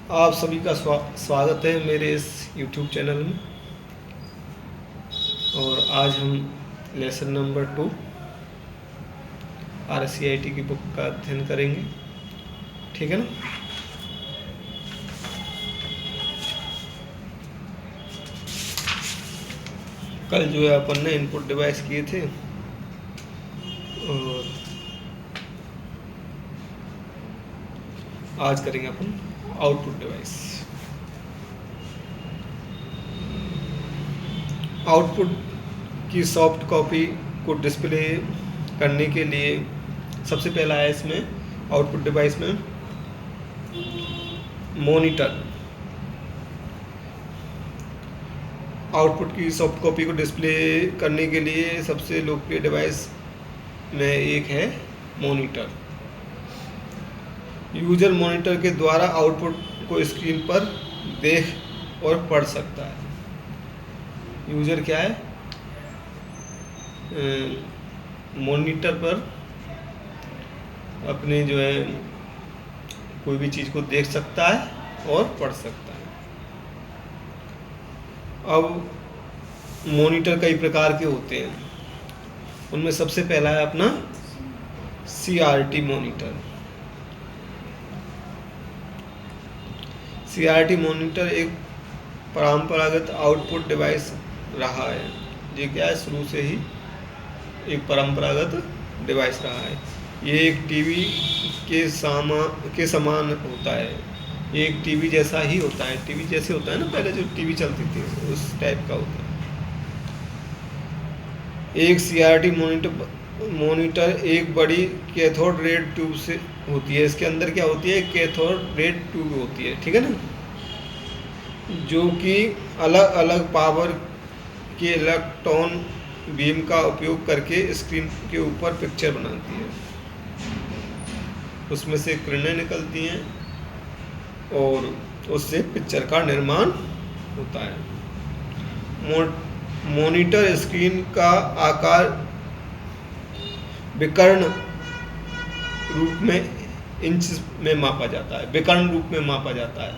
आप सभी का स्वागत है मेरे इस YouTube चैनल में। और आज हम लेसन नंबर 2 RSCIT की बुक का अध्ययन करेंगे। ठीक है ना। कल जो है अपन ने इनपुट डिवाइस किए थे और आज करेंगे अपन आउटपुट डिवाइस। आउटपुट की सॉफ्ट कॉपी को डिस्प्ले करने के लिए सबसे पहला है इसमें आउटपुट डिवाइस में मॉनिटर। आउटपुट की सॉफ्ट कॉपी को डिस्प्ले करने के लिए सबसे लोकप्रिय डिवाइस में एक है मॉनिटर। यूजर मॉनिटर के द्वारा आउटपुट को स्क्रीन पर देख और पढ़ सकता है। यूजर क्या है? मॉनिटर पर अपने जो है कोई भी चीज़ को देख सकता है और पढ़ सकता है। अब मॉनिटर कई प्रकार के होते हैं। उनमें सबसे पहला है अपना CRT मॉनिटर। CRT मॉनिटर एक परंपरागत आउटपुट डिवाइस रहा है। ये क्या है? शुरू से ही एक परंपरागत डिवाइस रहा है। ये एक टीवी के समान होता है। ये एक टीवी जैसा ही होता है। टीवी जैसे होता है ना, पहले जो टीवी चलती थी उस टाइप का होता है। एक CRT मॉनिटर एक बड़ी कैथोड रेड ट्यूब से होती है। इसके अंदर क्या होती है? कैथोड रेड ट्यूब होती है। ठीक है ना, जो कि अलग अलग पावर के इलेक्ट्रॉन बीम का उपयोग करके स्क्रीन के ऊपर पिक्चर बनाती है। उसमें से किरणें निकलती हैं और उससे पिक्चर का निर्माण होता है। मॉनिटर स्क्रीन का आकार विकर्ण रूप में इंच में मापा जाता है। विकर्ण रूप में मापा जाता है।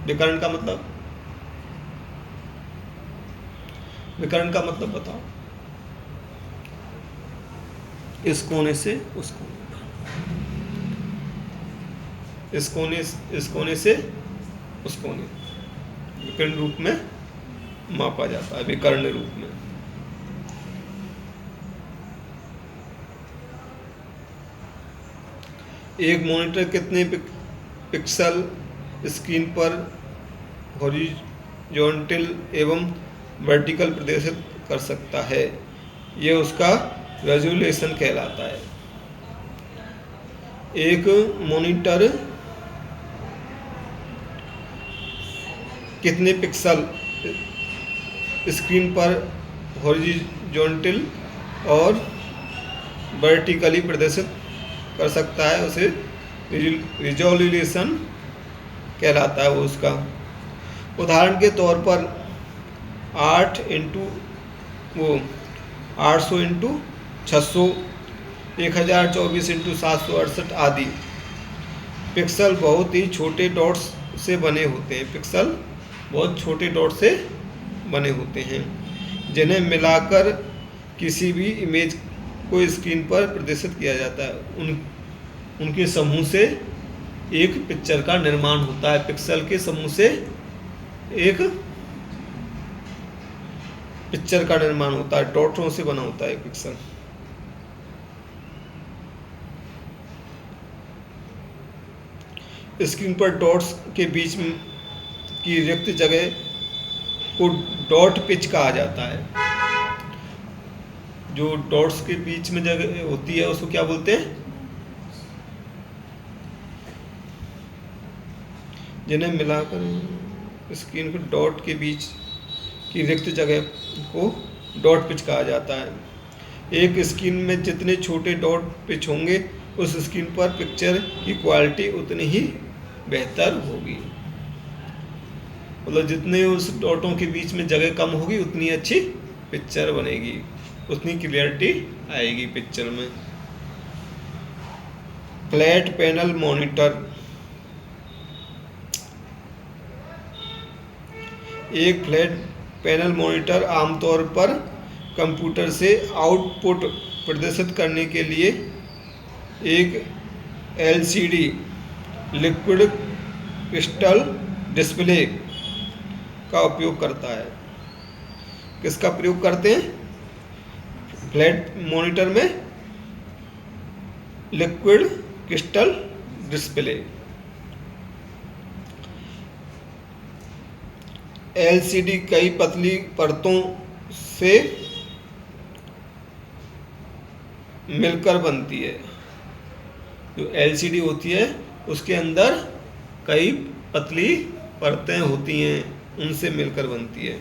विकर्ण का मतलब बताओ। इस कोने से उस कोने, इस कोने से उस कोने, विकर्ण रूप में मापा जाता है। विकर्ण रूप में। एक मॉनिटर कितने पिक्सल स्क्रीन पर हॉरिजॉन्टल एवं वर्टिकल प्रदर्शित कर सकता है, यह उसका रेजोल्यूशन कहलाता है। एक मॉनिटर कितने पिक्सल स्क्रीन पर हॉरिजॉन्टल और वर्टिकली प्रदर्शित कर सकता है, उसे रिजोल्यूशन कहलाता है वो उसका। उदाहरण के तौर पर 800 इंटू 600, 1024 इंटू 768 आदि पिक्सल बहुत ही छोटे डॉट्स से बने होते हैं। पिक्सल बहुत छोटे डॉट से बने होते हैं, जिन्हें मिलाकर किसी भी इमेज को स्क्रीन पर प्रदर्शित किया जाता है। उनके समूह से एक पिक्चर का निर्माण होता है। पिक्सल के समूह से एक पिक्चर का निर्माण होता है। डॉटों से बना होता है पिक्सल। स्क्रीन पर डॉट्स के बीच में की रिक्त जगह को डॉट पिच कहा जाता है। जो डॉट्स के बीच में जगह होती है उसको क्या बोलते हैं? जिन्हें मिलाकर स्क्रीन पर डॉट के बीच की रिक्त जगह को डॉट पिच कहा जाता है। एक स्क्रीन में जितने छोटे डॉट पिच होंगे, उस स्क्रीन पर पिक्चर की क्वालिटी उतनी ही बेहतर होगी। मतलब जितने उस डॉटों के बीच में जगह कम होगी, उतनी अच्छी पिक्चर बनेगी, उतनी क्लियरिटी आएगी पिक्चर में। फ्लैट पैनल मॉनिटर एक फ्लैट पैनल मॉनिटर आमतौर पर कंप्यूटर से आउटपुट प्रदर्शित करने के लिए एक एलसीडी लिक्विड क्रिस्टल डिस्प्ले का उपयोग करता है। किसका प्रयोग करते हैं? फ्लैट मॉनिटर में लिक्विड क्रिस्टल डिस्प्ले। एलसीडी कई पतली परतों से मिलकर बनती है। जो एलसीडी होती है उसके अंदर कई पतली परतें होती हैं, उनसे मिलकर बनती है।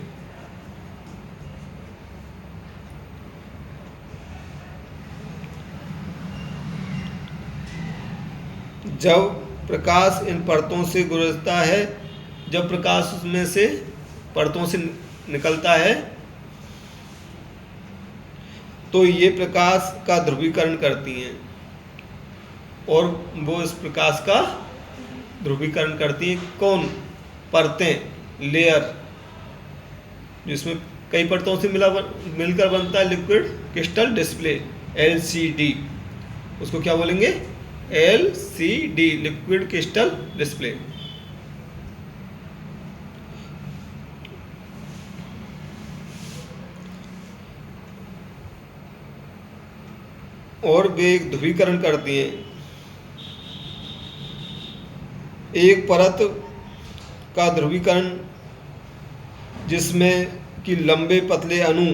जब प्रकाश इन परतों से गुजरता है, जब प्रकाश उसमें से परतों से निकलता है तो ये प्रकाश का ध्रुवीकरण करती हैं और वो इस प्रकाश का ध्रुवीकरण करती हैं। कौन? परतें, लेयर, जिसमें कई परतों से मिलकर बनता है लिक्विड क्रिस्टल डिस्प्ले, एलसीडी। उसको क्या बोलेंगे? LCD, liquid crystal display. और वे एक ध्रुवीकरण करती हैं। एक परत का ध्रुवीकरण जिसमें कि लंबे पतले अणु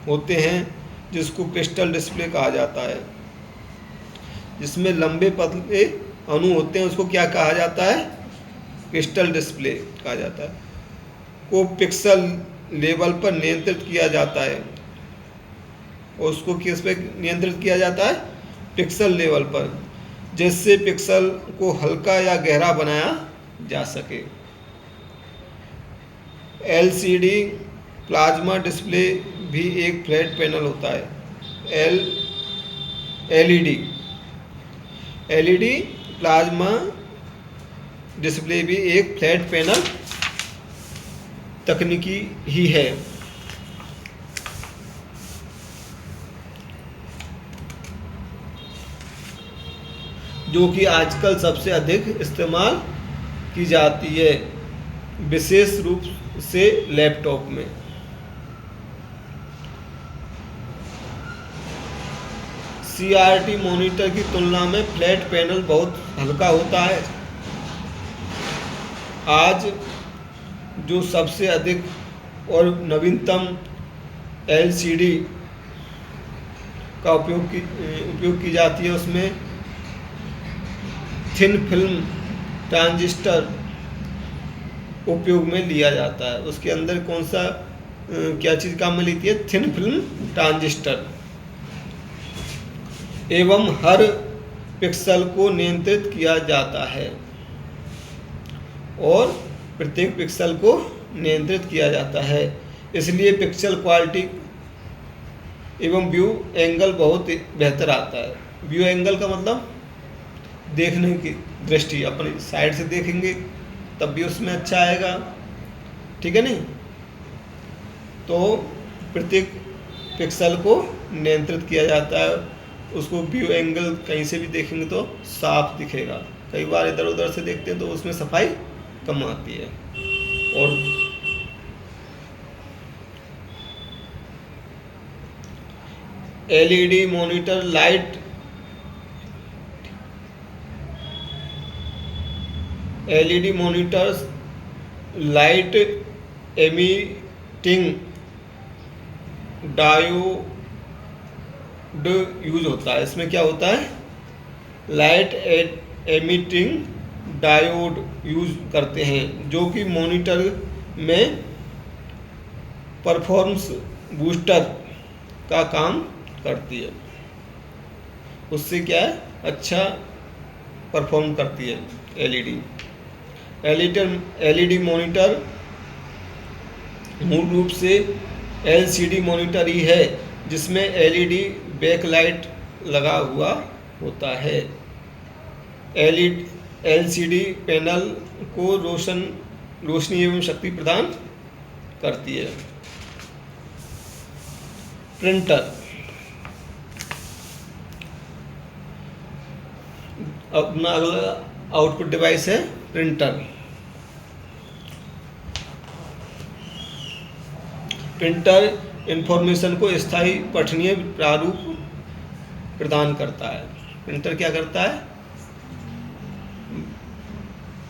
होते हैं, जिसको क्रिस्टल डिस्प्ले कहा जाता है। जिसमें लंबे पतले अणु होते हैं उसको क्या कहा जाता है? क्रिस्टल डिस्प्ले कहा जाता है। को पिक्सल लेवल पर नियंत्रित किया जाता है। और उसको किस पे नियंत्रित किया जाता है? पिक्सल लेवल पर, जिससे पिक्सल को हल्का या गहरा बनाया जा सके। एलसीडी प्लाज्मा डिस्प्ले भी एक फ्लैट पैनल होता है। एलईडी प्लाज्मा डिस्प्ले भी एक फ्लैट पैनल तकनीकी ही है। जो कि आजकल सबसे अधिक इस्तेमाल की जाती है, विशेष रूप से लैपटॉप में। सीआरटी मॉनिटर की तुलना में फ्लैट पैनल बहुत हल्का होता है। आज जो सबसे अधिक और नवीनतम एलसीडी का उपयोग की जाती है, उसमें थिन फिल्म ट्रांजिस्टर उपयोग में लिया जाता है। उसके अंदर कौन सा क्या चीज़ काम में लेती है? Thin film transistor. एवं हर पिक्सल को नियंत्रित किया जाता है और प्रत्येक पिक्सल को नियंत्रित किया जाता है। इसलिए पिक्सल क्वालिटी एवं व्यू एंगल बहुत बेहतर आता है। व्यू एंगल का मतलब देखने की दृष्टि, अपनी साइड से देखेंगे तब भी उसमें अच्छा आएगा, ठीक है नहीं? तो प्रत्येक पिक्सल को नियंत्रित किया जाता है। उसको व्यू एंगल कहीं से भी देखेंगे तो साफ दिखेगा। कई बार इधर उधर से देखते हैं तो उसमें सफाई कम आती है। और LED monitor LED monitors light emitting diode use होता है। इसमें क्या होता है? लाइट एमिटिंग डायोड यूज करते हैं, जो कि मॉनिटर में परफॉर्मेंस बूस्टर का काम करती है। उससे क्या है? अच्छा परफॉर्म करती है एलईडी मॉनिटर मूल रूप से एलसीडी मॉनिटर ही है, जिसमें एलईडी बैकलाइट लगा हुआ होता है। एलसीडी पैनल को रोशनी एवं शक्ति प्रदान करती है। प्रिंटर, अपना अगला आउटपुट डिवाइस है प्रिंटर। प्रिंटर इंफॉर्मेशन को स्थायी पठनीय प्रारूप प्रदान करता है। प्रिंटर क्या करता है,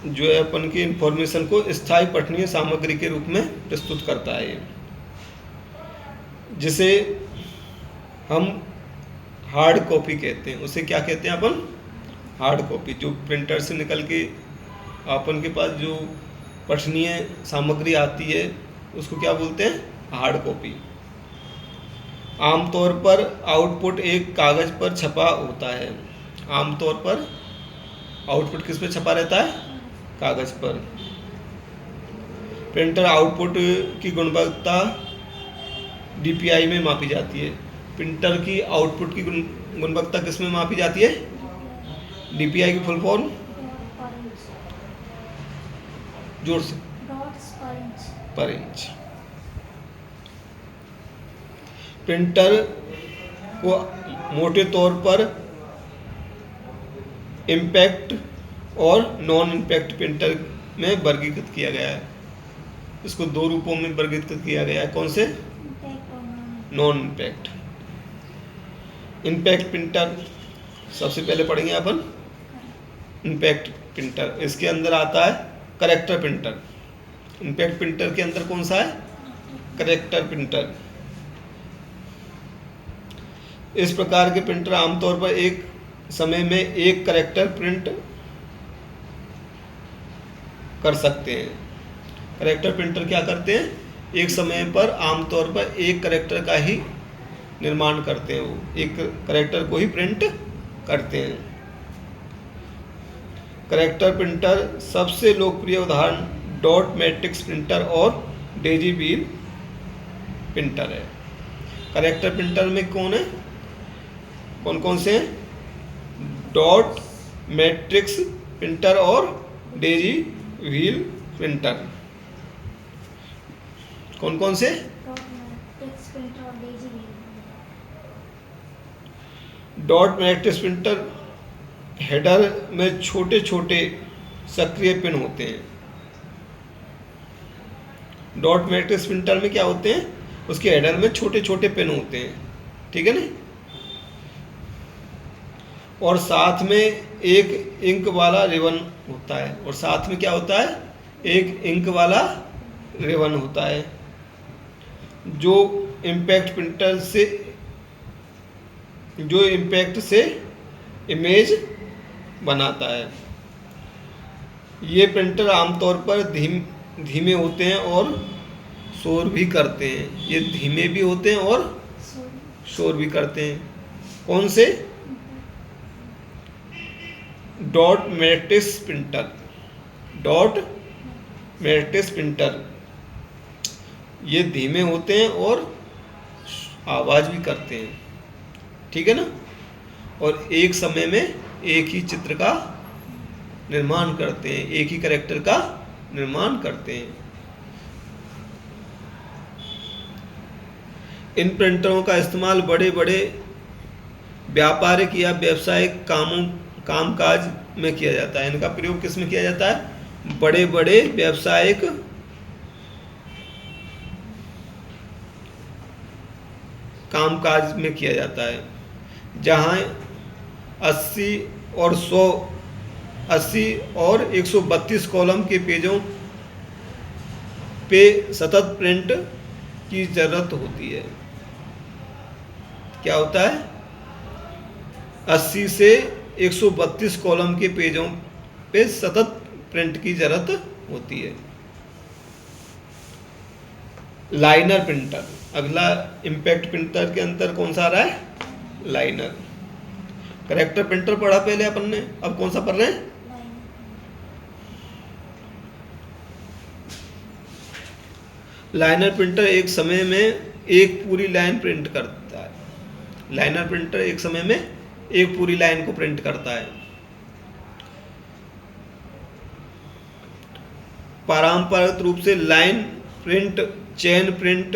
जो है अपन की इंफॉर्मेशन को स्थायी पठनीय सामग्री के रूप में प्रस्तुत करता है, जिसे हम हार्ड कॉपी कहते हैं। उसे क्या कहते हैं अपन, हार्ड कॉपी। जो प्रिंटर से निकल के अपन के पास जो पठनीय सामग्री आती है उसको क्या बोलते हैं, हार्ड कॉपी। आमतौर पर आउटपुट एक कागज पर छपा होता है। आमतौर पर आउटपुट किस पे छपा रहता है, कागज पर। प्रिंटर आउटपुट की गुणवत्ता DPI में मापी जाती है। प्रिंटर की आउटपुट की गुणवत्ता किस में मापी जाती है, DPI की फुल फॉर्म, जोर से, पर इंच। प्रिंटर को मोटे तौर पर इम्पैक्ट और नॉन इम्पैक्ट प्रिंटर में वर्गीकृत किया गया है। इसको दो रूपों में वर्गीकृत किया गया है। कौन से, नॉन इम्पैक्ट। इम्पैक्ट प्रिंटर सबसे पहले पढ़ेंगे अपन। इम्पैक्ट प्रिंटर, इसके अंदर आता है करेक्टर प्रिंटर। इम्पैक्ट प्रिंटर के अंदर कौन सा है, करेक्टर प्रिंटर। इस प्रकार के प्रिंटर आमतौर पर एक समय में एक करेक्टर प्रिंट कर सकते हैं। करेक्टर प्रिंटर क्या करते हैं, एक समय पर आमतौर पर एक करेक्टर का ही निर्माण करते हैं। वो एक करेक्टर को ही प्रिंट करते हैं। करेक्टर प्रिंटर सबसे लोकप्रिय उदाहरण डॉट मैट्रिक्स प्रिंटर और डेजी व्हील प्रिंटर है। करेक्टर प्रिंटर में कौन है, कौन कौन से हैं, डॉट मैट्रिक्स प्रिंटर और डेजी व्हील प्रिंटर। कौन कौन से, डॉट मैट्रिक्स प्रिंटर हेडर में छोटे छोटे सक्रिय पिन होते हैं। डॉट मैट्रिक्स प्रिंटर में क्या होते हैं, उसके हेडर में छोटे छोटे पिन होते हैं, ठीक है ना। और साथ में एक इंक वाला रिबन होता है। और साथ में क्या होता है, एक इंक वाला रिबन होता है, जो इम्पैक्ट प्रिंटर से, जो इम्पैक्ट से इमेज बनाता है। ये प्रिंटर आमतौर पर धीमे होते हैं और शोर भी करते हैं। ये धीमे भी होते हैं और शोर भी करते हैं। कौन से, dot matrix printer. Dot matrix printer ये धीमे होते हैं और आवाज़ भी करते हैं, ठीक है ना। और एक समय में एक ही चित्र का निर्माण करते हैं, एक ही कैरेक्टर का निर्माण करते हैं। इन प्रिंटरों का इस्तेमाल बड़े बड़े व्यापारिक या व्यावसायिक कामकाज में किया जाता है। इनका प्रयोग किस में किया जाता है, बड़े बड़े व्यावसायिक कामकाज में किया जाता है, जहां 80 और 132 कॉलम के पेजों पे सतत प्रिंट की जरूरत होती है। क्या होता है, 80 से 132 कॉलम के पेजों पे सतत प्रिंट की जरूरत होती है। लाइनर प्रिंटर, अगला इम्पैक्ट प्रिंटर के अंदर कौन सा आ रहा है, लाइनर। कैरेक्टर प्रिंटर पढ़ा पहले अपन ने, अब कौन सा पढ़ रहे हैं, लाइनर प्रिंटर एक समय में एक पूरी लाइन प्रिंट करता है। लाइनर प्रिंटर एक समय में एक पूरी लाइन को प्रिंट करता है। पारंपरिक रूप से लाइन प्रिंट चेन प्रिंट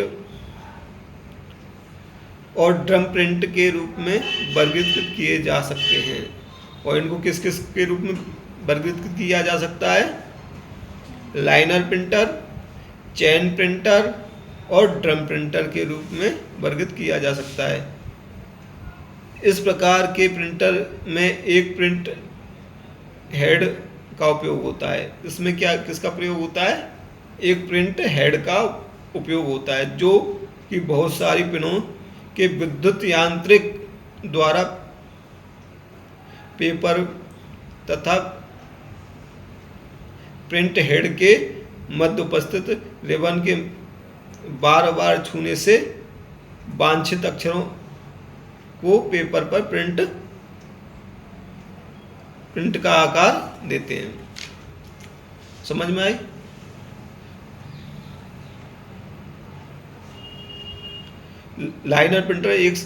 और ड्रम प्रिंट के रूप में वर्गीकृत किए जा सकते हैं। और इनको किस किस के रूप में वर्गीकृत किया जा सकता है? लाइनर प्रिंटर, चेन प्रिंटर और ड्रम प्रिंटर के रूप में वर्गीकृत किया जा सकता है। इस प्रकार के प्रिंटर में एक प्रिंट हेड का उपयोग होता है। इसमें क्या किसका प्रयोग होता है? एक प्रिंट हेड का उपयोग होता है जो कि बहुत सारी पिनों के विद्युत यांत्रिक द्वारा पेपर तथा प्रिंट हेड के मध्य उपस्थित रिबन के बार बार छूने से वांछित अक्षरों को पेपर पर प्रिंट का आकार देते हैं। समझ में आई? लाइनर प्रिंटर एक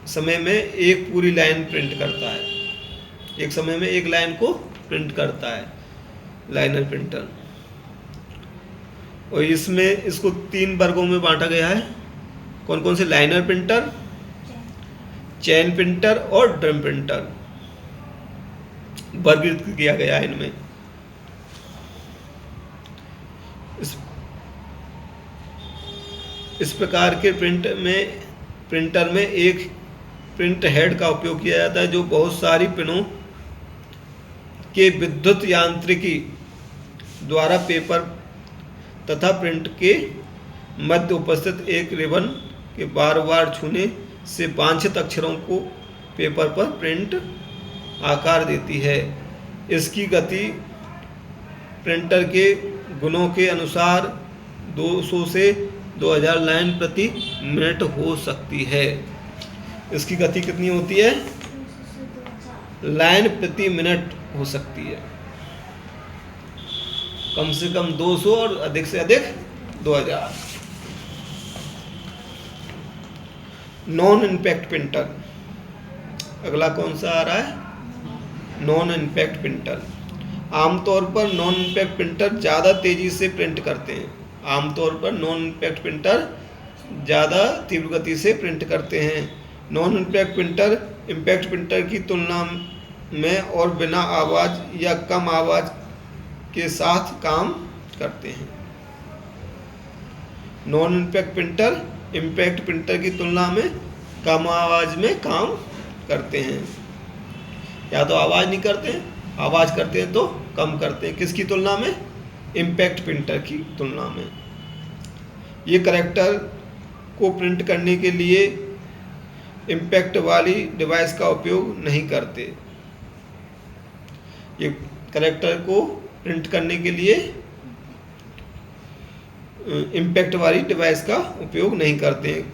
समय में एक पूरी लाइन प्रिंट करता है। एक समय में एक लाइन को प्रिंट करता है लाइनर प्रिंटर। और इसमें इसको 3 वर्गों में बांटा गया है। कौन कौन से? लाइनर प्रिंटर, चेन प्रिंटर और ड्रम प्रिंटर वर्गीकृत किया गया है इनमें। इस प्रकार के प्रिंटर में एक प्रिंट हेड का उपयोग किया जाता है जो बहुत सारी पिनों के विद्युत यांत्रिकी द्वारा पेपर तथा प्रिंट के मध्य उपस्थित एक रिबन के बार बार छूने से वांछित अक्षरों को पेपर पर प्रिंट आकार देती है। इसकी गति प्रिंटर के गुणों के अनुसार 200 से 2000 लाइन प्रति मिनट हो सकती है। इसकी गति कितनी होती है? लाइन प्रति मिनट हो सकती है। कम से कम 200 और अधिक से अधिक 2000। नॉन इम्पैक्ट प्रिंटर, अगला कौन सा आ रहा है? Non impact printer. आमतौर पर नॉन इम्पैक्ट प्रिंटर ज़्यादा तेजी से प्रिंट करते हैं। आमतौर पर नॉन इम्पैक्ट प्रिंटर ज़्यादा तीव्र गति से प्रिंट करते हैं। नॉन इम्पैक्ट प्रिंटर की तुलना में और बिना आवाज़ या कम आवाज़ के साथ काम करते हैं। नॉन इम्पैक्ट प्रिंटर की तुलना में कम आवाज़ में काम करते हैं। या तो आवाज़ नहीं करते हैं, आवाज़ करते हैं तो कम करते हैं। किसकी तुलना में? इम्पैक्ट प्रिंटर की तुलना में। ये कैरेक्टर को प्रिंट करने के लिए इम्पैक्ट वाली डिवाइस का उपयोग नहीं करते। ये कैरेक्टर को प्रिंट करने के लिए इम्पैक्ट वाली डिवाइस का उपयोग नहीं करते हैं।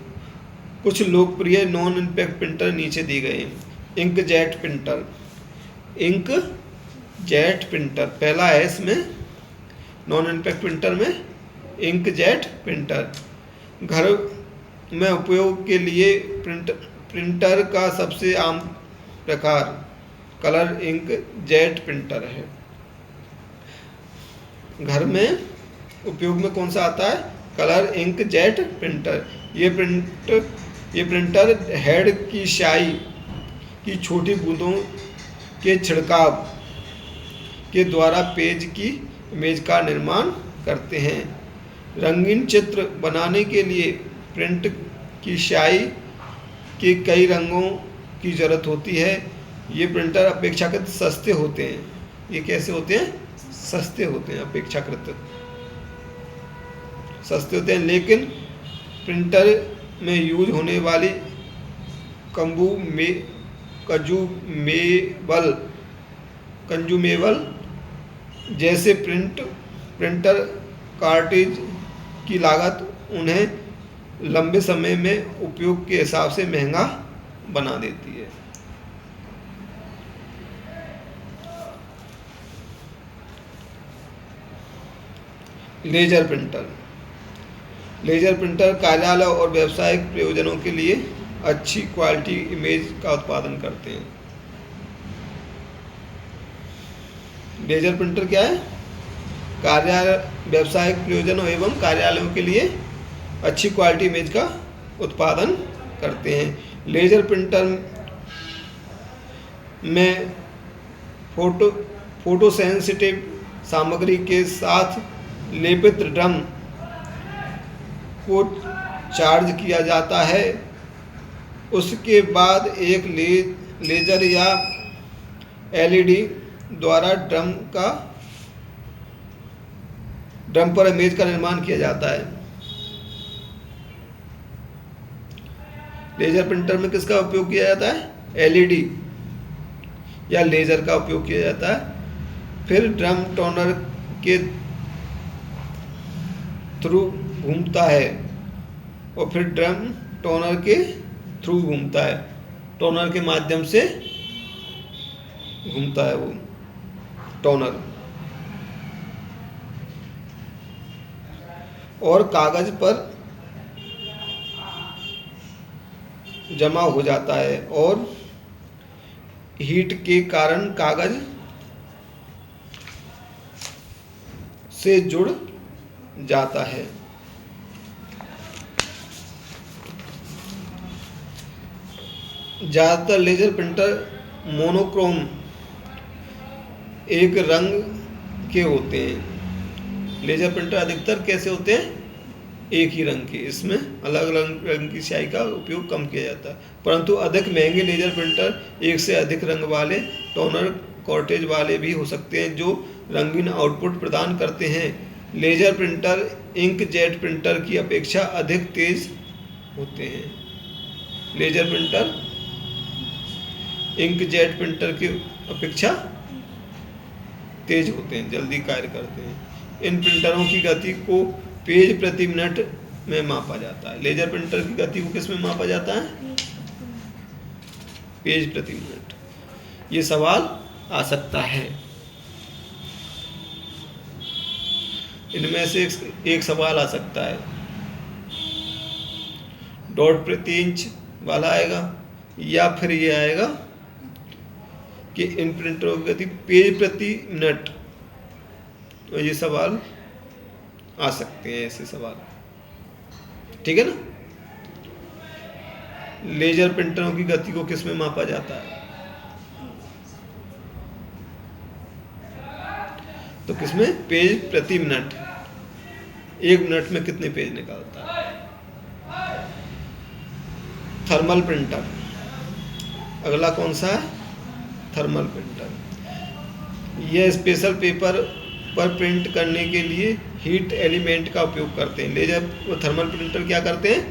कुछ लोकप्रिय नॉन इम्पैक्ट प्रिंटर नीचे दिए गए हैं। इंकजेट प्रिंटर पहला है इसमें नॉन इम्पैक्ट प्रिंटर में, इंकजेट प्रिंटर। घर में उपयोग के लिए प्रिंटर का सबसे आम प्रकार कलर इंकजेट प्रिंटर है। घर में उपयोग में कौन सा आता है? Colour inkjet printer. ये प्रिंटर हेड की स्याही की छोटी बूंदों के छिड़काव के द्वारा पेज की इमेज का निर्माण करते हैं। रंगीन चित्र बनाने के लिए प्रिंट की स्याही के कई रंगों की ज़रूरत होती है। ये प्रिंटर अपेक्षाकृत सस्ते होते हैं। ये कैसे होते हैं? सस्ते होते हैं, अपेक्षाकृत सस्ते होते हैं। लेकिन प्रिंटर में यूज होने वाली कंज्यूमेबल जैसे प्रिंटर कार्ट्रिज की लागत उन्हें लंबे समय में उपयोग के हिसाब से महंगा बना देती है। लेजर प्रिंटर कार्यालय और व्यावसायिक प्रयोजनों के लिए अच्छी क्वालिटी इमेज का उत्पादन करते हैं। लेजर प्रिंटर क्या है? व्यावसायिक प्रयोजनों एवं कार्यालयों के लिए अच्छी क्वालिटी इमेज का उत्पादन करते हैं। लेजर प्रिंटर में फोटो सेंसिटिव सामग्री के साथ लेपित ड्रम को चार्ज किया जाता है। उसके बाद एक लेजर या एलईडी द्वारा ड्रम पर इमेज का निर्माण किया जाता है। लेजर प्रिंटर में किसका उपयोग किया जाता है? एलईडी या लेजर का उपयोग किया जाता है। फिर ड्रम टोनर के थ्रू घूमता है और फिर ड्रम टोनर के थ्रू घूमता है, टोनर के माध्यम से घूमता है वो टोनर, और कागज पर जमा हो जाता है और हीट के कारण कागज से जुड़ जाता है। ज़्यादातर लेजर प्रिंटर मोनोक्रोम एक रंग के होते हैं। लेजर प्रिंटर अधिकतर कैसे होते हैं? एक ही रंग के। इसमें अलग अलग रंग की स्याही का उपयोग कम किया जाता है। परंतु अधिक महंगे लेजर प्रिंटर एक से अधिक रंग वाले टोनर कॉर्टेज वाले भी हो सकते हैं जो रंगीन आउटपुट प्रदान करते हैं। लेजर प्रिंटर इंकजेट प्रिंटर की अपेक्षा अधिक तेज होते हैं। लेजर प्रिंटर इंकजेट प्रिंटर की अपेक्षा तेज होते हैं, जल्दी कार्य करते हैं। इन प्रिंटरों की गति को पेज प्रति मिनट में मापा जाता है। लेजर प्रिंटर की गति को किस में मापा जाता है? पेज प्रति मिनट। ये सवाल आ सकता है। इनमें से एक सवाल आ सकता है, डॉट प्रति इंच वाला आएगा, या फिर ये आएगा कि इन प्रिंटरों की गति पेज प्रति मिनट। तो ये सवाल आ सकते हैं, ऐसे सवाल, ठीक है ना। लेजर प्रिंटरों की गति को किस में मापा जाता है? तो किसमें? पेज प्रति मिनट। एक मिनट में कितने पेज निकालता है? Thermal printer. अगला कौन सा है? Thermal printer. यह स्पेशल पेपर पर प्रिंट करने के लिए हीट एलिमेंट का उपयोग करते हैं। लेजर थर्मल प्रिंटर क्या करते हैं?